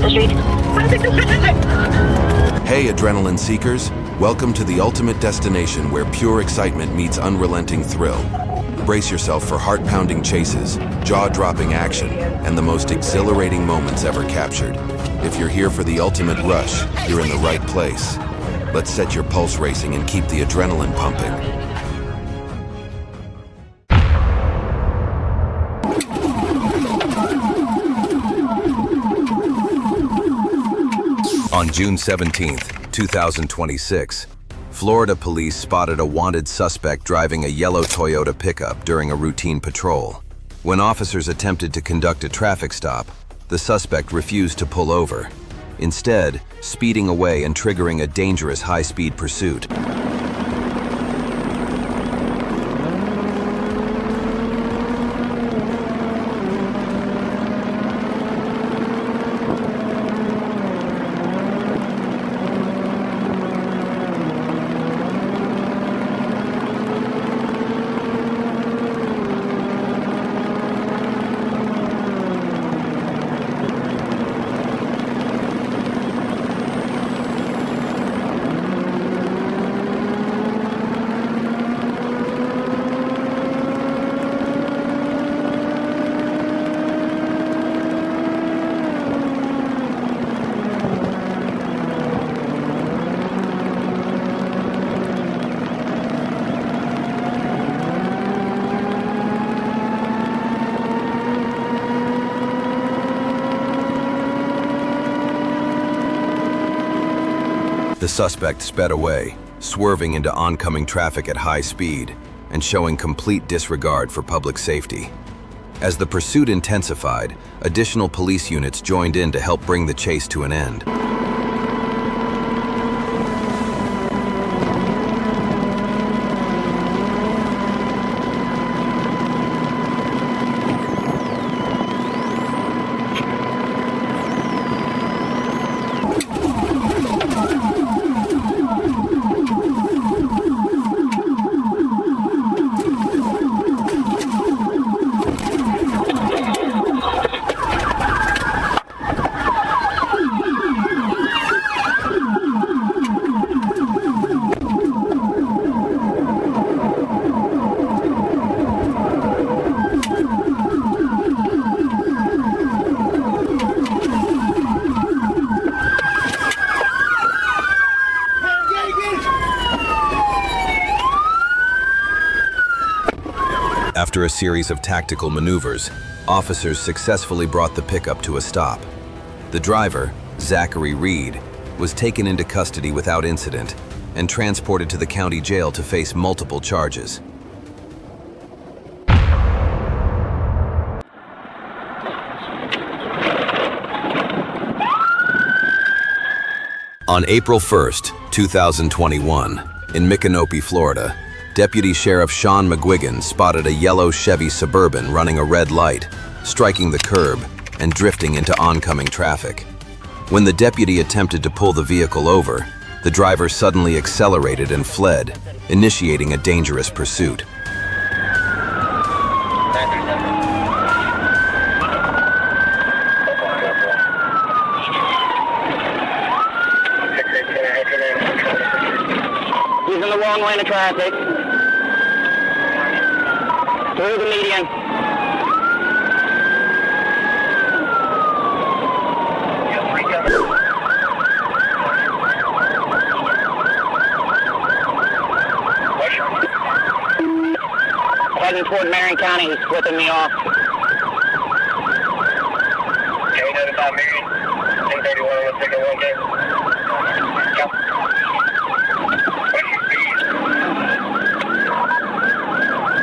the street. Hey, adrenaline seekers. Welcome to the ultimate destination where pure excitement meets unrelenting thrill. Brace yourself for heart-pounding chases, jaw-dropping action, and the most exhilarating moments ever captured. If you're here for the ultimate rush, you're in the right place. Let's set your pulse racing and keep the adrenaline pumping. On June 17, 2026, Florida police spotted a wanted suspect driving a yellow Toyota pickup during a routine patrol. When officers attempted to conduct a traffic stop, the suspect refused to pull over, instead speeding away and triggering a dangerous high-speed pursuit. The suspect sped away, swerving into oncoming traffic at high speed and showing complete disregard for public safety. As the pursuit intensified, additional police units joined in to help bring the chase to an end. After a series of tactical maneuvers, officers successfully brought the pickup to a stop. The driver, Zachary Reed, was taken into custody without incident and transported to the county jail to face multiple charges. On April 1st, 2021, in Micanopy, Florida, Deputy Sheriff Sean McGuigan spotted a yellow Chevy Suburban running a red light, striking the curb and drifting into oncoming traffic. When the deputy attempted to pull the vehicle over, the driver suddenly accelerated and fled, initiating a dangerous pursuit. He's in the wrong lane of traffic. Through the median. Heading toward Marion County, he's flipping me off. Okay, you know about Marion? 1031, let's take a one game. Yep.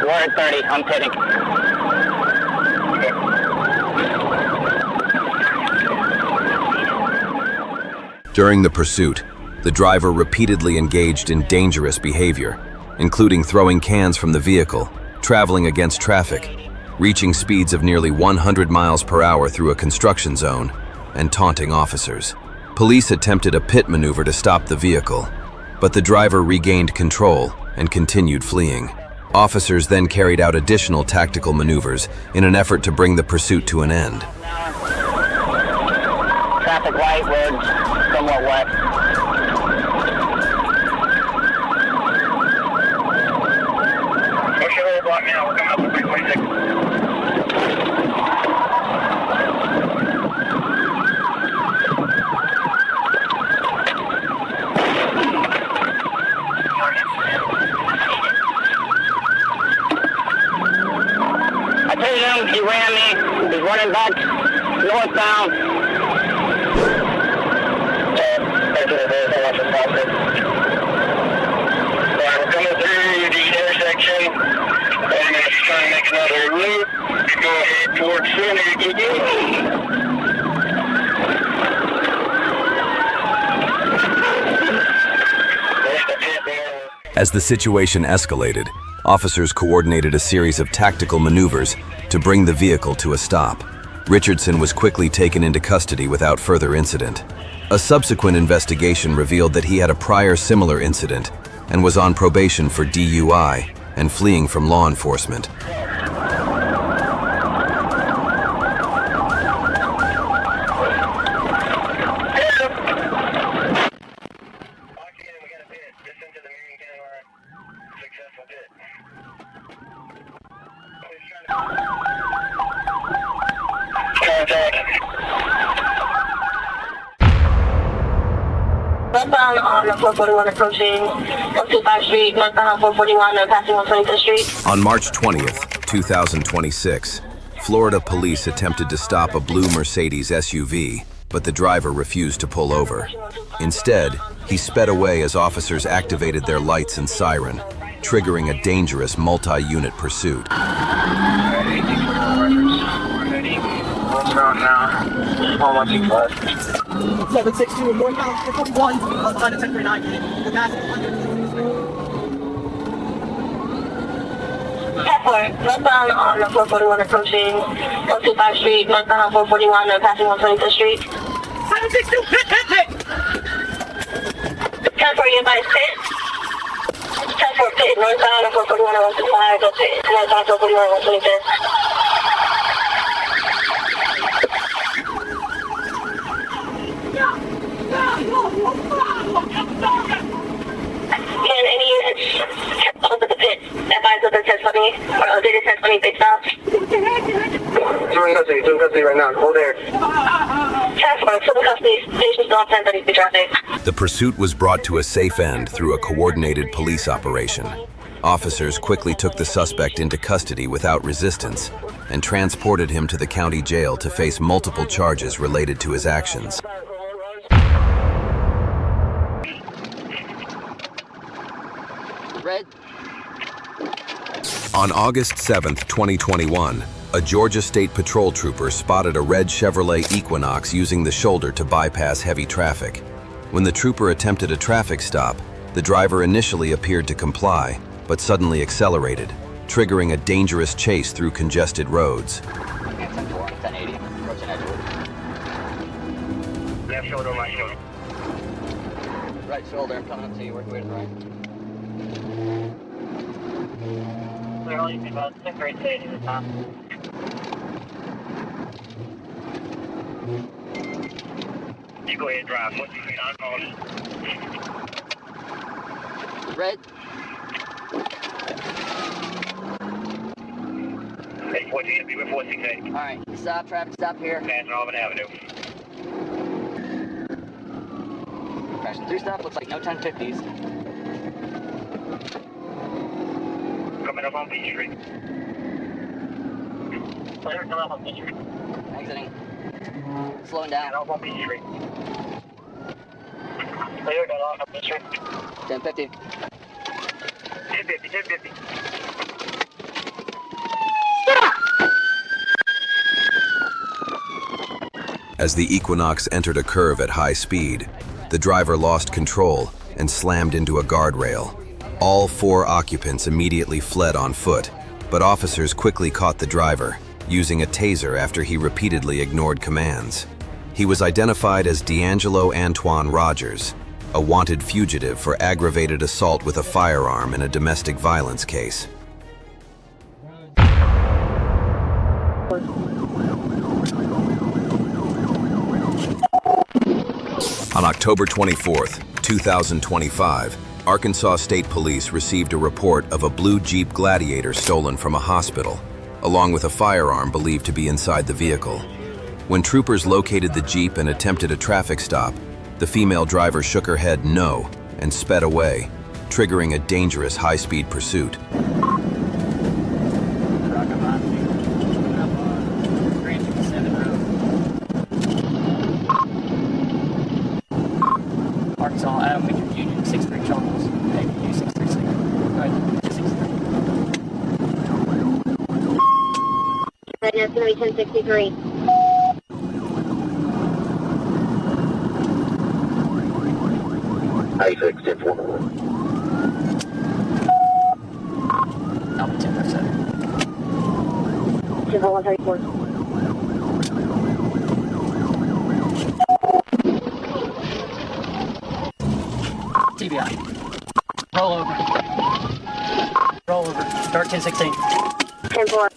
We're at 30, I'm pitting. During the pursuit, the driver repeatedly engaged in dangerous behavior, including throwing cans from the vehicle, traveling against traffic, reaching speeds of nearly 100 miles per hour through a construction zone, and taunting officers. Police attempted a pit maneuver to stop the vehicle, but the driver regained control and continued fleeing. Officers then carried out additional tactical maneuvers in an effort to bring the pursuit to an end. traffic light. Road's somewhat wet. Push your whole block now. We're coming up to 326. He ran me. He's running back northbound. We're coming through the intersection, and it's trying to make another loop to go ahead towards center. As the situation escalated, officers coordinated a series of tactical maneuvers to bring the vehicle to a stop. Richardson was quickly taken into custody without further incident. A subsequent investigation revealed that he had a prior similar incident and was on probation for DUI and fleeing from law enforcement. Westbound on 441 approaching 125 Street, northbound 441 passing 125th Street. On March 20th, 2026, Florida police attempted to stop a blue Mercedes SUV, but the driver refused to pull over. Instead, he sped away as officers activated their lights and siren, triggering a dangerous multi-unit pursuit. Now, 762 northbound 441 on 1039. Northbound on 441 approaching 125 Street, northbound 441 passing 125th Street. 762 hit! 10 for you by pit. 10 for pit, northbound 441 125, go pit, northbound 441 125th. Can any units over the pit advise of the test money or did it test money big stop? doing custody right now. Hold there. Task civil custody, station still on 1030 traffic. The pursuit was brought to a safe end through a coordinated police operation. Officers quickly took the suspect into custody without resistance and transported him to the county jail to face multiple charges related to his actions. Red. On August 7th, 2021, a Georgia State Patrol trooper spotted a red Chevrolet Equinox using the shoulder to bypass heavy traffic. When the trooper attempted a traffic stop, the driver initially appeared to comply, but suddenly accelerated, triggering a dangerous chase through congested roads. 1080, approaching Edgewood. Left shoulder, right shoulder. Right shoulder, I'm coming up to you, work your way to the right. We're only about 6 or 8 to the top. You go ahead and drive. Once you get on call. Red. Hey, 14, be with 468. Alright, stop, traffic stop here. Passing Auburn Avenue. Crashing through stop, looks like no 1050s. Coming up on Beach Street. Clear, come up on Beach Street. Exiting. Slowing down. Up on Beach Street. Clear, get off on Beach Street. 1050. 1050, 1050. As the Equinox entered a curve at high speed, the driver lost control and slammed into a guardrail. All 4 occupants immediately fled on foot, but officers quickly caught the driver, using a taser after he repeatedly ignored commands. He was identified as D'Angelo Antoine Rogers, a wanted fugitive for aggravated assault with a firearm in a domestic violence case. October 24th, 2025, Arkansas State Police received a report of a blue Jeep Gladiator stolen from a hospital, along with a firearm believed to be inside the vehicle. When troopers located the Jeep and attempted a traffic stop, the female driver shook her head no and sped away, triggering a dangerous high-speed pursuit. Arkansas, Adam Winter Union, 63 Charles, ABU 636. Right, 63. That's going to be 1063. I-6, 10-4. I'll be 1037. 134. TBI. Roll over. Roll over. Start 1016. 10-4.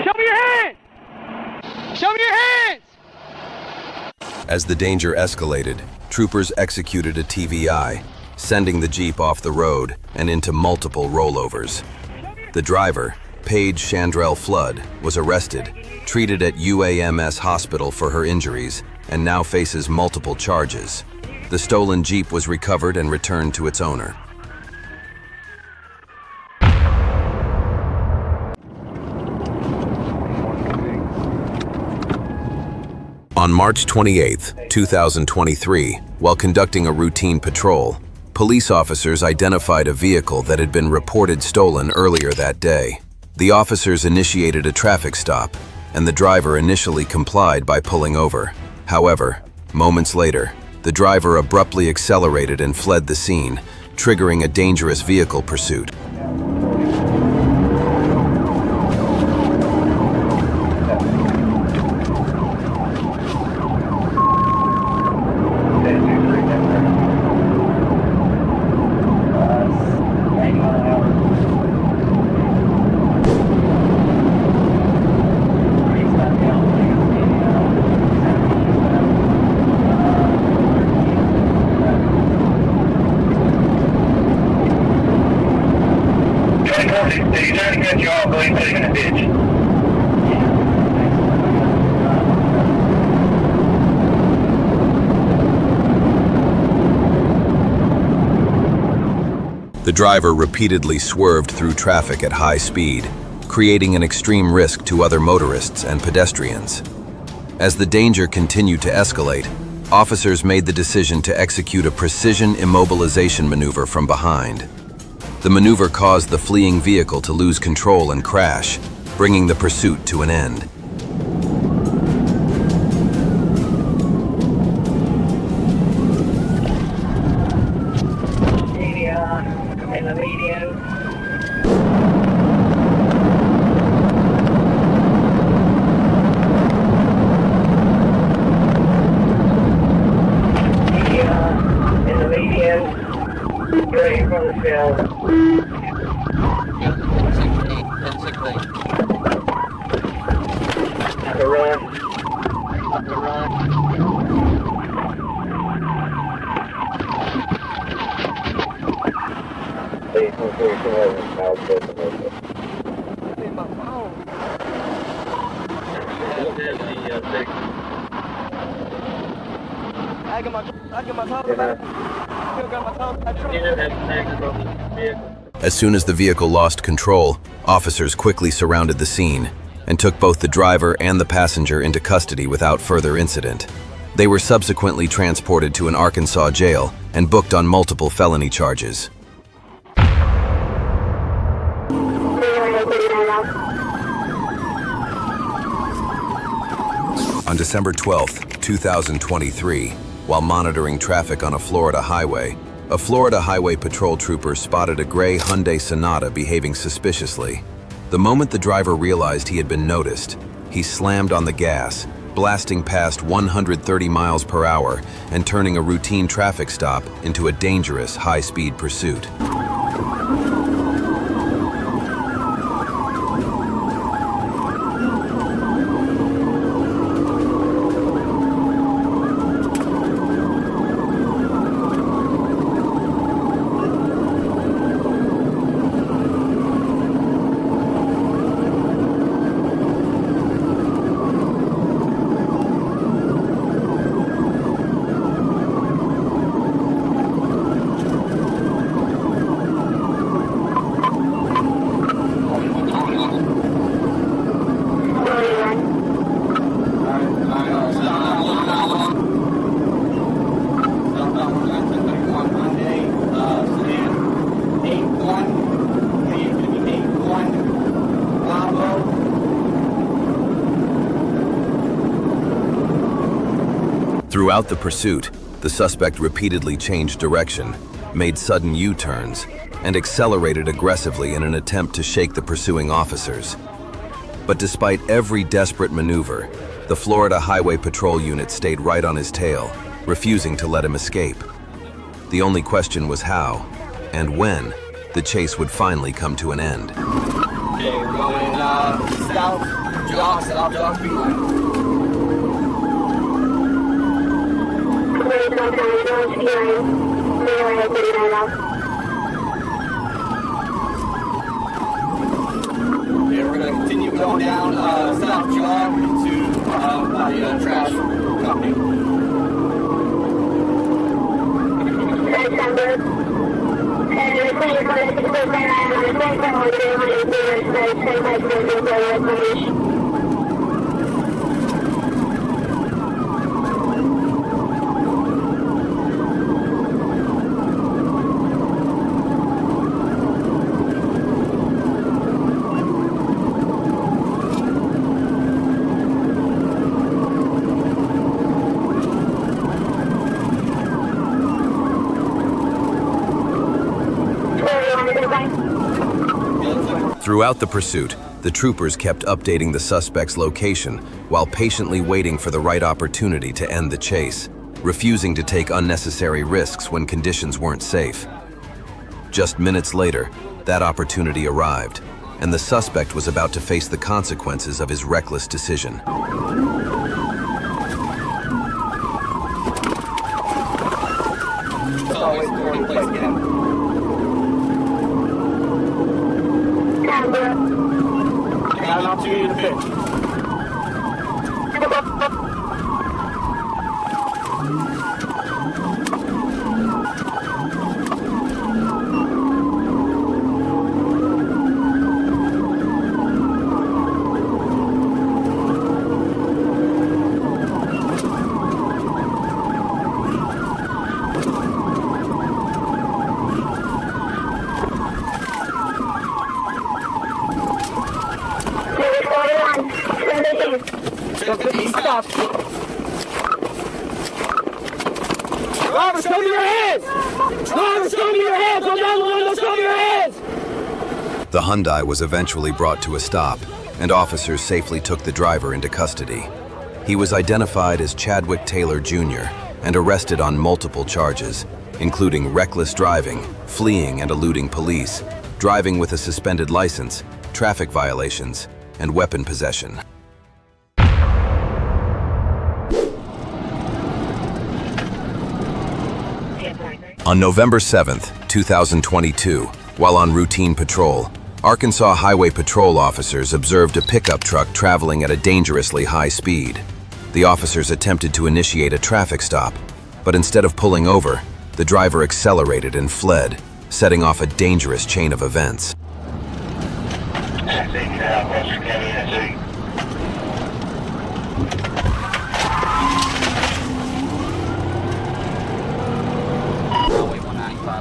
Show me your hands! Show me your hands! As the danger escalated, troopers executed a TVI, sending the Jeep off the road and into multiple rollovers. The driver, Paige Chandrell Flood, was arrested, treated at UAMS Hospital for her injuries, and now faces multiple charges. The stolen Jeep was recovered and returned to its owner. On March 28, 2023, while conducting a routine patrol, police officers identified a vehicle that had been reported stolen earlier that day. The officers initiated a traffic stop, and the driver initially complied by pulling over. However, moments later, the driver abruptly accelerated and fled the scene, triggering a dangerous vehicle pursuit. He's trying to cut you off, but he's putting in a ditch. The driver repeatedly swerved through traffic at high speed, creating an extreme risk to other motorists and pedestrians. As the danger continued to escalate, officers made the decision to execute a precision immobilization maneuver from behind. The maneuver caused the fleeing vehicle to lose control and crash, bringing the pursuit to an end. In the median. Ready for the field. Have a run. As soon as the vehicle lost control, officers quickly surrounded the scene and took both the driver and the passenger into custody without further incident. They were subsequently transported to an Arkansas jail and booked on multiple felony charges. On December 12, 2023, while monitoring traffic on a Florida highway, a Florida Highway Patrol trooper spotted a gray Hyundai Sonata behaving suspiciously. The moment the driver realized he had been noticed, he slammed on the gas, blasting past 130 miles per hour and turning a routine traffic stop into a dangerous high-speed pursuit. Throughout the pursuit, the suspect repeatedly changed direction, made sudden U-turns, and accelerated aggressively in an attempt to shake the pursuing officers. But despite every desperate maneuver, the Florida Highway Patrol unit stayed right on his tail, refusing to let him escape. The only question was how, and when, the chase would finally come to an end. Okay, we're going south, jog beeline. Yeah, we're going to continue going down south jog to the trash company. Throughout the pursuit, the troopers kept updating the suspect's location while patiently waiting for the right opportunity to end the chase, refusing to take unnecessary risks when conditions weren't safe. Just minutes later, that opportunity arrived, and the suspect was about to face the consequences of his reckless decision. It's always a boring place to get. Got an opportunity to pitch. Stop. Drivers, come to your heads! Drivers, come to your heads! Go down the windows, come to your heads! The Hyundai was eventually brought to a stop, and officers safely took the driver into custody. He was identified as Chadwick Taylor Jr. and arrested on multiple charges, including reckless driving, fleeing and eluding police, driving with a suspended license, traffic violations, and weapon possession. On November 7, 2022, while on routine patrol, Arkansas Highway Patrol officers observed a pickup truck traveling at a dangerously high speed. The officers attempted to initiate a traffic stop, but instead of pulling over, the driver accelerated and fled, setting off a dangerous chain of events.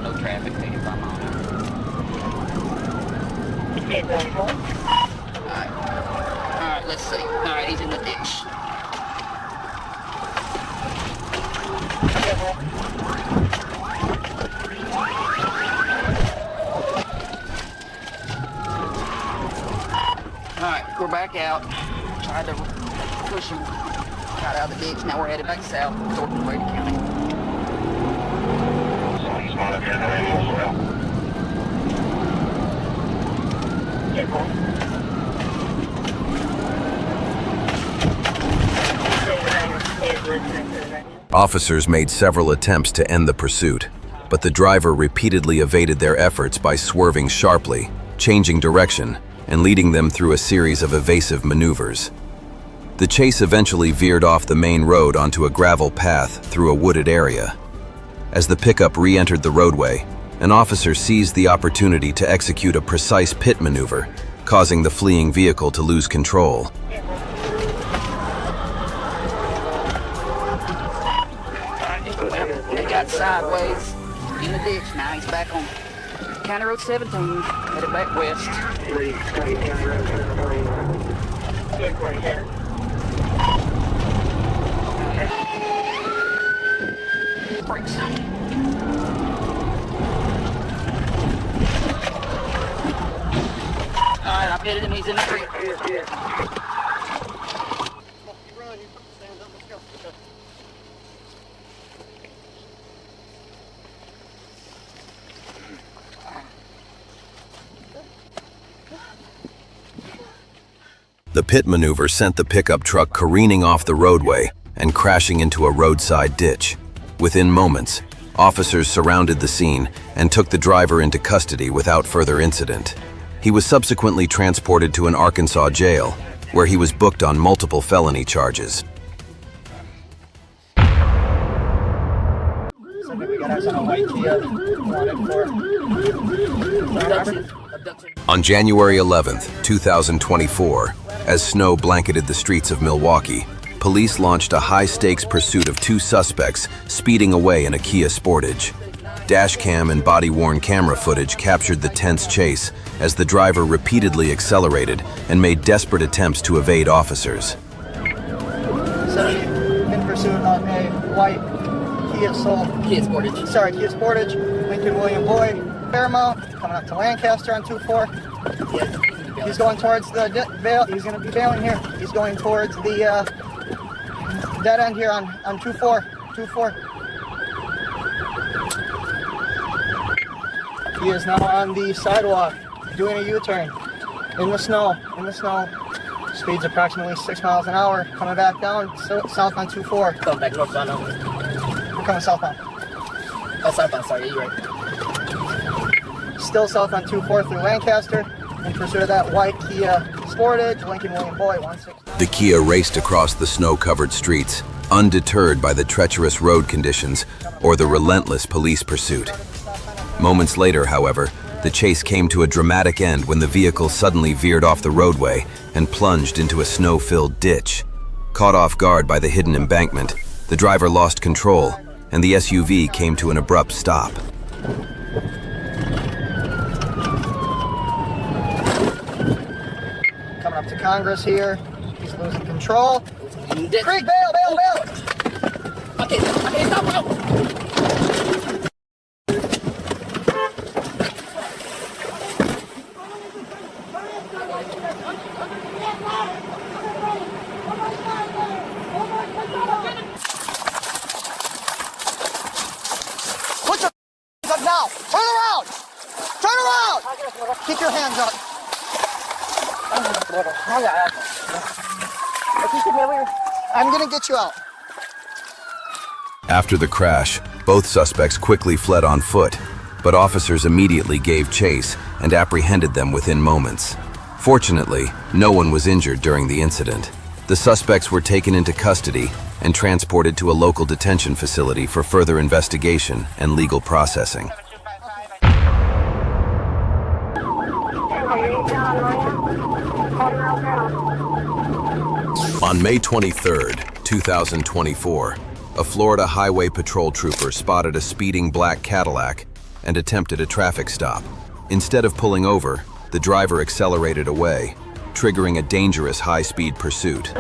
No traffic ticket if I'm on it. Alright, let's see. Alright, he's in the ditch. Alright, we're back out. Tried to push him. Got out of the ditch. Now we're headed back south toward Brady County. Officers made several attempts to end the pursuit, but the driver repeatedly evaded their efforts by swerving sharply, changing direction, and leading them through a series of evasive maneuvers. The chase eventually veered off the main road onto a gravel path through a wooded area. As the pickup re-entered the roadway, an officer seized the opportunity to execute a precise pit maneuver, causing the fleeing vehicle to lose control. He got sideways in the ditch. Now he's back on County Road 17, headed back west. brakes. Alright, I've hit him. He's in the tree. The pit maneuver sent the pickup truck careening off the roadway and crashing into a roadside ditch. Within moments, officers surrounded the scene and took the driver into custody without further incident. He was subsequently transported to an Arkansas jail, where he was booked on multiple felony charges. On January 11th, 2024, as snow blanketed the streets of Milwaukee, police launched a high-stakes pursuit of two suspects speeding away in a Kia Sportage. Dashcam and body-worn camera footage captured the tense chase as the driver repeatedly accelerated and made desperate attempts to evade officers. So in pursuit of a white Kia Sportage, Lincoln William Boyd, Fairmount, coming up to Lancaster on 2-4. He's going towards the Vale. He's going to be bailing here. He's going towards the dead end here on 2-4. He is now on the sidewalk doing a U-turn in the snow. Speeds approximately 6 miles an hour. Coming back down south on 2-4. Coming back northbound now. We're coming southbound. Oh, southbound, sorry, you're right. Still south on 2-4 through Lancaster. In pursuit of that white Kia Sportage, Lincoln William Boyd, 16. The Kia raced across the snow-covered streets, undeterred by the treacherous road conditions or the relentless police pursuit. Moments later, however, the chase came to a dramatic end when the vehicle suddenly veered off the roadway and plunged into a snow-filled ditch. Caught off guard by the hidden embankment, the driver lost control, and the SUV came to an abrupt stop. Coming up to Congress here. He's losing control. Creek, bail! Okay, stop, go! Put your up now! Turn around! Keep your hands up. I'm gonna get you out. After the crash, both suspects quickly fled on foot, but officers immediately gave chase and apprehended them within moments. Fortunately, no one was injured during the incident. The suspects were taken into custody and transported to a local detention facility for further investigation and legal processing. On May 23rd, 2024, a Florida Highway Patrol trooper spotted a speeding black Cadillac and attempted a traffic stop. Instead of pulling over, the driver accelerated away, triggering a dangerous high-speed pursuit.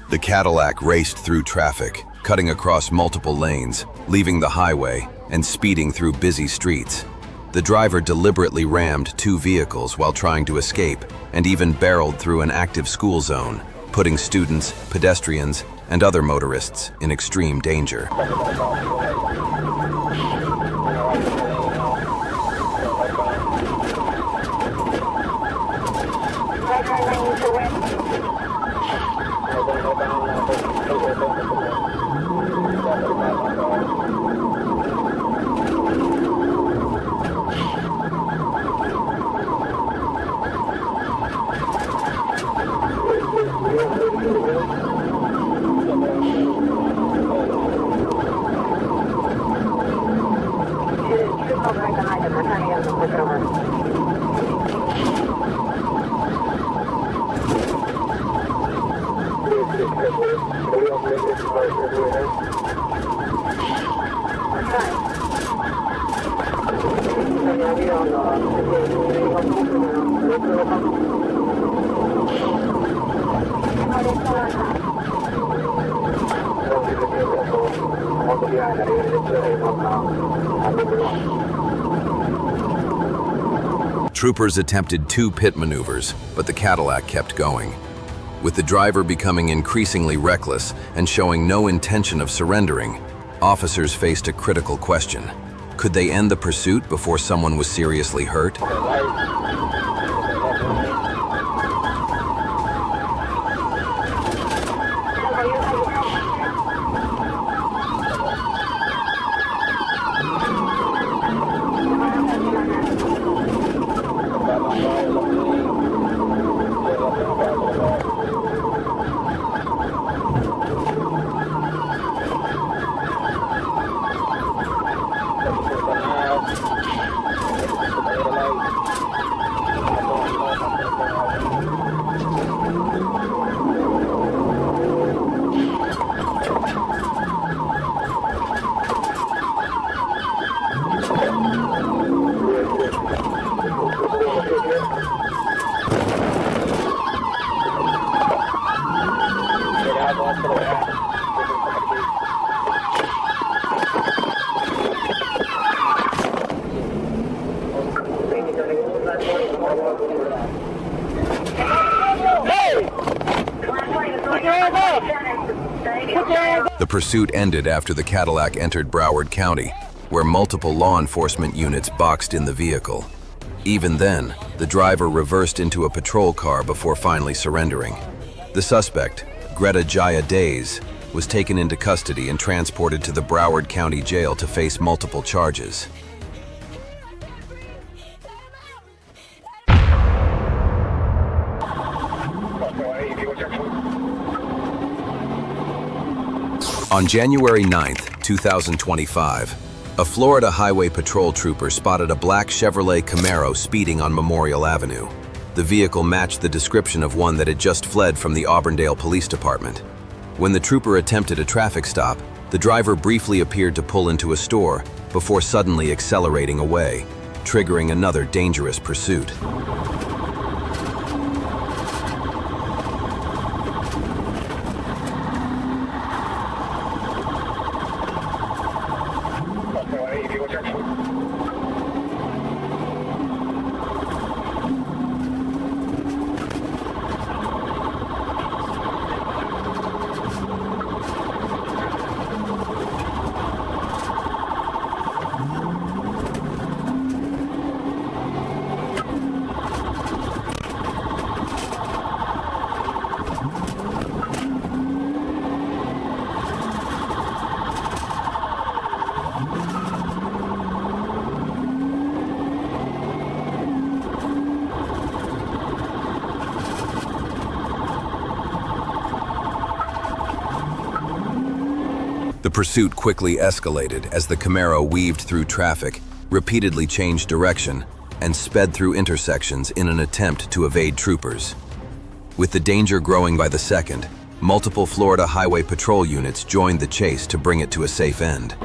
The Cadillac raced through traffic, cutting across multiple lanes, leaving the highway and speeding through busy streets. The driver deliberately rammed two vehicles while trying to escape and even barreled through an active school zone, putting students, pedestrians, and other motorists in extreme danger. Troopers attempted 2 pit maneuvers, but the Cadillac kept going. With the driver becoming increasingly reckless and showing no intention of surrendering, officers faced a critical question. Could they end the pursuit before someone was seriously hurt? The pursuit ended after the Cadillac entered Broward County, where multiple law enforcement units boxed in the vehicle. Even then, the driver reversed into a patrol car before finally surrendering. The suspect, Greta Jaya Days, was taken into custody and transported to the Broward County Jail to face multiple charges. On January 9, 2025, a Florida Highway Patrol trooper spotted a black Chevrolet Camaro speeding on Memorial Avenue. The vehicle matched the description of one that had just fled from the Auburndale Police Department. When the trooper attempted a traffic stop, the driver briefly appeared to pull into a store before suddenly accelerating away, triggering another dangerous pursuit. The pursuit quickly escalated as the Camaro weaved through traffic, repeatedly changed direction, and sped through intersections in an attempt to evade troopers. With the danger growing by the second, multiple Florida Highway Patrol units joined the chase to bring it to a safe end.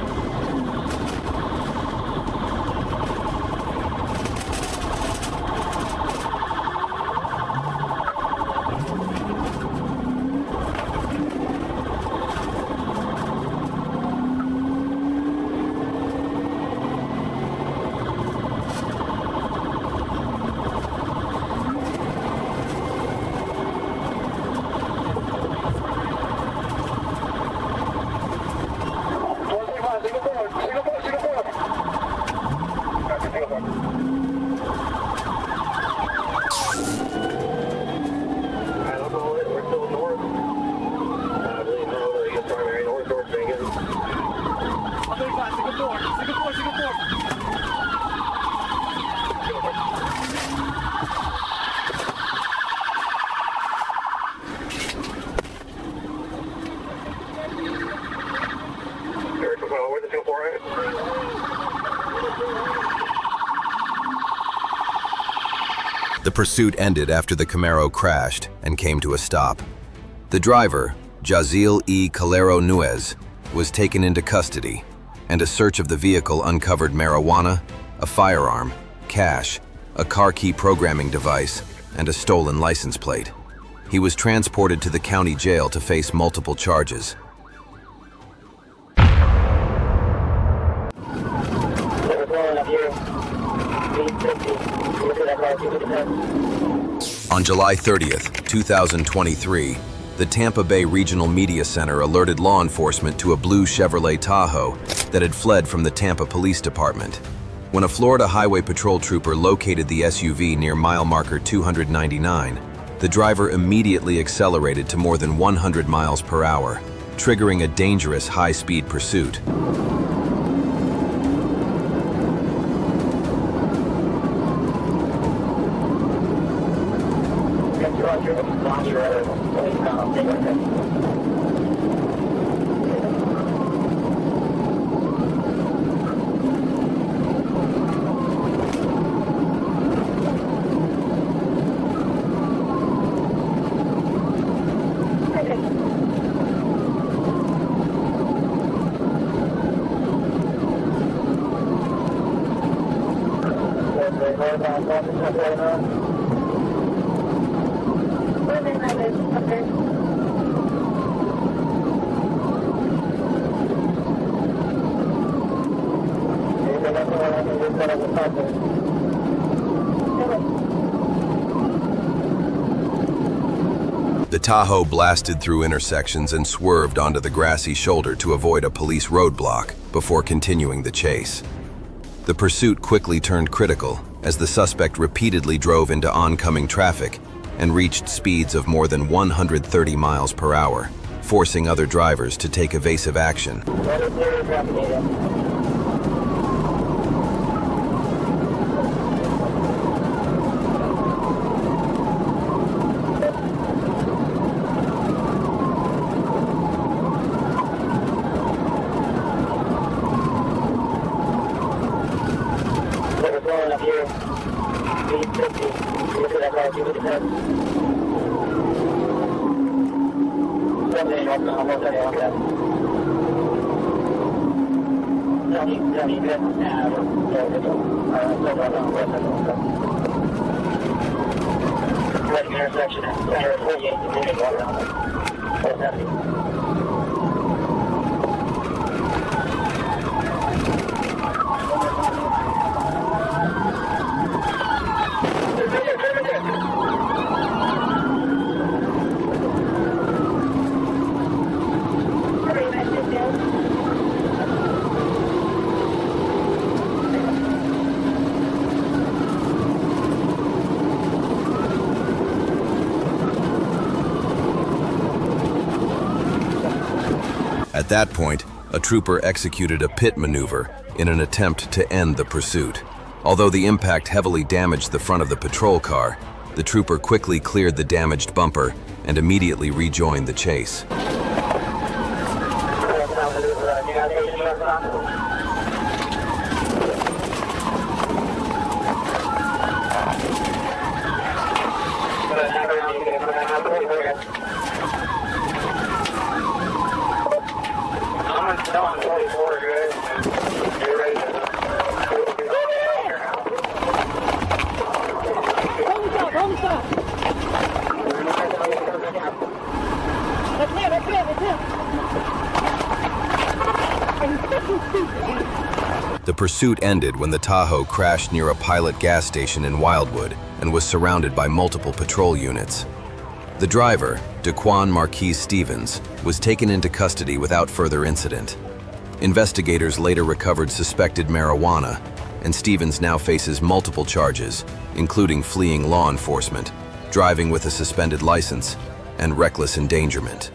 The pursuit ended after the Camaro crashed and came to a stop. The driver, Jazil E. Calero Nuez, was taken into custody, and a search of the vehicle uncovered marijuana, a firearm, cash, a car key programming device, and a stolen license plate. He was transported to the county jail to face multiple charges. On July 30th, 2023, the Tampa Bay Regional Media Center alerted law enforcement to a blue Chevrolet Tahoe that had fled from the Tampa Police Department. When a Florida Highway Patrol trooper located the SUV near mile marker 299, the driver immediately accelerated to more than 100 miles per hour, triggering a dangerous high-speed pursuit. The Tahoe blasted through intersections and swerved onto the grassy shoulder to avoid a police roadblock before continuing the chase. The pursuit quickly turned critical as the suspect repeatedly drove into oncoming traffic and reached speeds of more than 130 miles per hour, forcing other drivers to take evasive action. At that point, a trooper executed a pit maneuver in an attempt to end the pursuit. Although the impact heavily damaged the front of the patrol car, the trooper quickly cleared the damaged bumper and immediately rejoined the chase. The pursuit ended when the Tahoe crashed near a Pilot gas station in Wildwood and was surrounded by multiple patrol units. The driver, Daquan Marquise Stevens, was taken into custody without further incident. Investigators later recovered suspected marijuana, and Stevens now faces multiple charges, including fleeing law enforcement, driving with a suspended license, and reckless endangerment.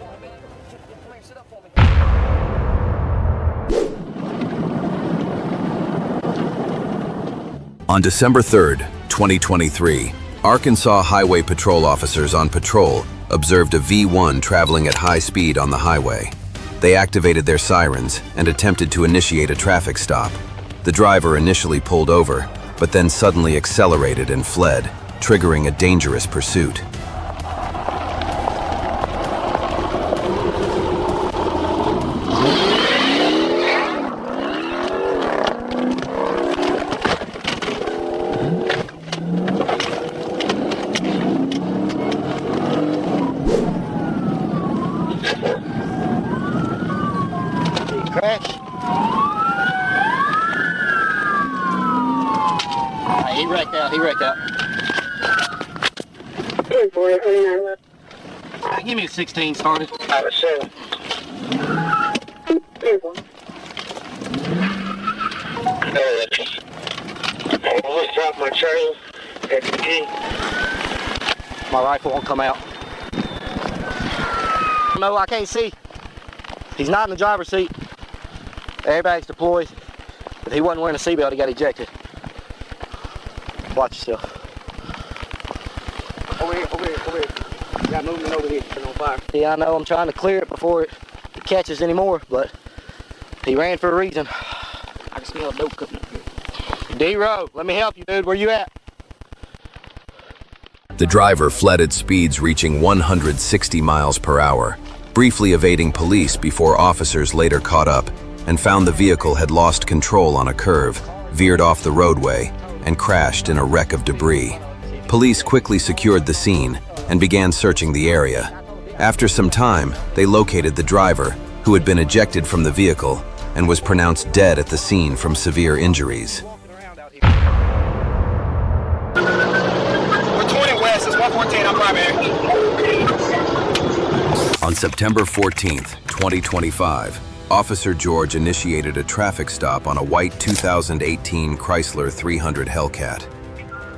On December 3rd, 2023, Arkansas Highway Patrol officers on patrol observed a V1 traveling at high speed on the highway. They activated their sirens and attempted to initiate a traffic stop. The driver initially pulled over, but then suddenly accelerated and fled, triggering a dangerous pursuit. Crash. He wrecked out. Give me a 16 started. I was 7. Let's drop my trail at the G. My rifle won't come out. No, I can't see. He's not in the driver's seat. Airbag's deployed. But he wasn't wearing a seatbelt, he got ejected. Watch yourself. Over here. You got movement over here. It's on fire. Yeah, I know. I'm trying to clear it before it catches anymore, but he ran for a reason. I can smell dope cooking up here. D-Row, let me help you, dude. Where you at? The driver fled at speeds reaching 160 miles per hour, briefly evading police before officers later caught up and found the vehicle had lost control on a curve, veered off the roadway, and crashed in a wreck of debris. Police quickly secured the scene and began searching the area. After some time, they located the driver, who had been ejected from the vehicle and was pronounced dead at the scene from severe injuries. We're 20 West, it's 114, I'm primary. On September 14th, 2025, Officer George initiated a traffic stop on a white 2018 Chrysler 300 Hellcat.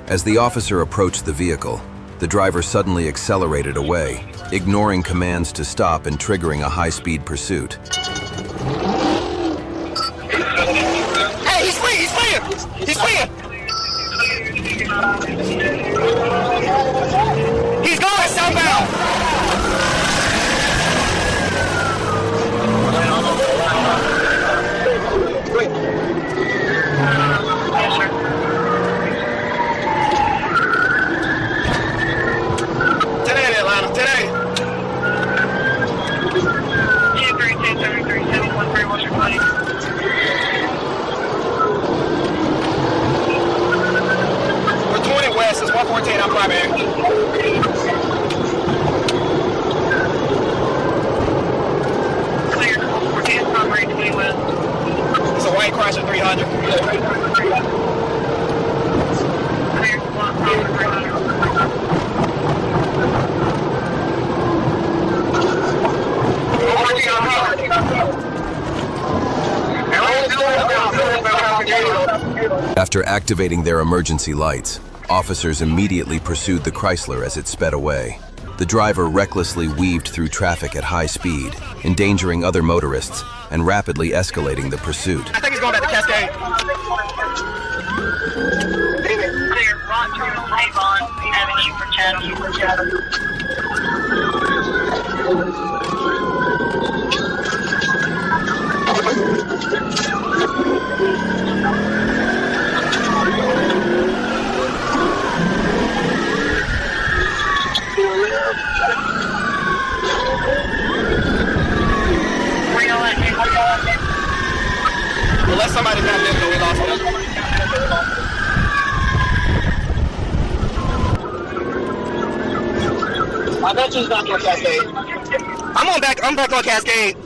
As the officer approached the vehicle, the driver suddenly accelerated away, ignoring commands to stop and triggering a high-speed pursuit. Hey, he's fleeing! He's going southbound! Today, Atlanta, today! 232-73713, what's your plane? We're 20 West, it's 114, I'm primary. Clear, 114, primary, 20 West. It's a white Chrysler 300. Clear, 1 primary, 300. After activating their emergency lights, officers immediately pursued the Chrysler as it sped away. The driver recklessly weaved through traffic at high speed, endangering other motorists and rapidly escalating the pursuit. I think he's going back to Cascade. Clear, Ron Terminal, Avon Avenue for Chatham. Unless somebody got this, we lost it. I bet you he's back on Cascade. I'm back on Cascade.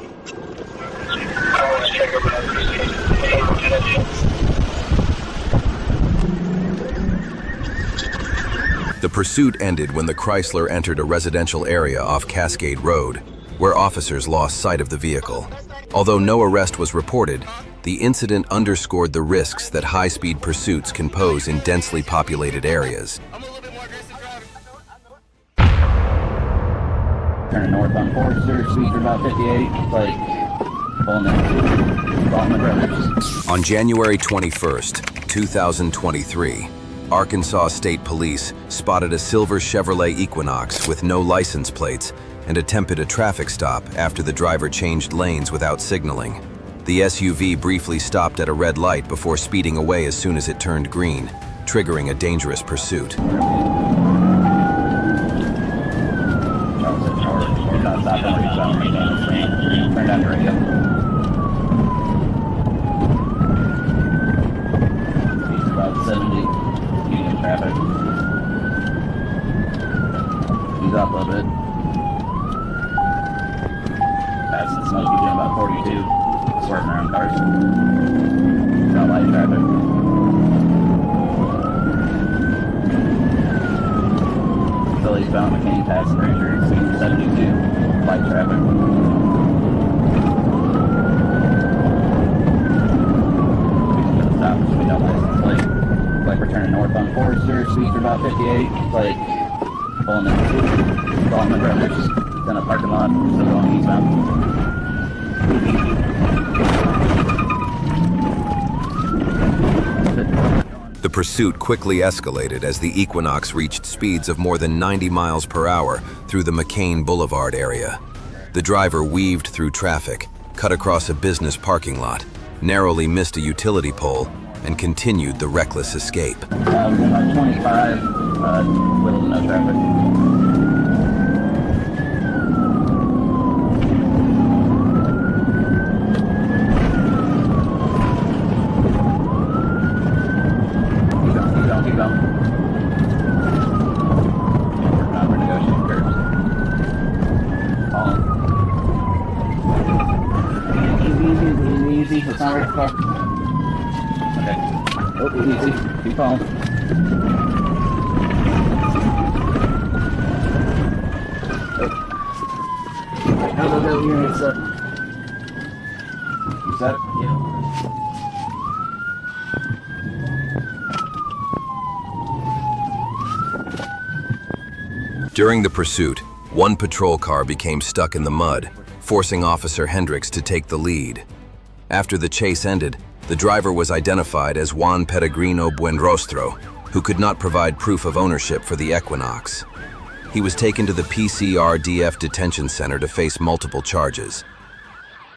The pursuit ended when the Chrysler entered a residential area off Cascade Road, where officers lost sight of the vehicle. Although no arrest was reported, the incident underscored the risks that high-speed pursuits can pose in densely populated areas. Turning north on Forester, speed about 58, like pulling in, bottom of brothers. On January 21st, 2023, Arkansas State Police spotted a silver Chevrolet Equinox with no license plates and attempted a traffic stop after the driver changed lanes without signaling. The SUV briefly stopped at a red light before speeding away as soon as it turned green. triggering a dangerous pursuit. Turn down the radio. He's about 70, medium traffic. He's up a little bit. Passing smoke, he's doing about 42. Swerving around cars. He's got light traffic. Philly's bound McCain passing Ranger, speed 72. Light traffic. Like we're turning north on Forester, speeds are about 58, like pulling in, following the brothers, it's in a parking lot, still going eastbound. The pursuit quickly escalated as the Equinox reached speeds of more than 90 miles per hour through the McCain Boulevard area. The driver weaved through traffic, cut across a business parking lot, narrowly missed a utility pole, and continued the reckless escape. About 25, little to no traffic. Keep going. We're negotiating curbs. Easy. It's not right car. Okay. Oh, easy. Keep calling. Go. You're gonna set. You set? Yeah. During the pursuit, one patrol car became stuck in the mud, forcing Officer Hendricks to take the lead. After the chase ended, the driver was identified as Juan Peregrino Buenrostro, who could not provide proof of ownership for the Equinox. He was taken to the PCRDF detention center to face multiple charges,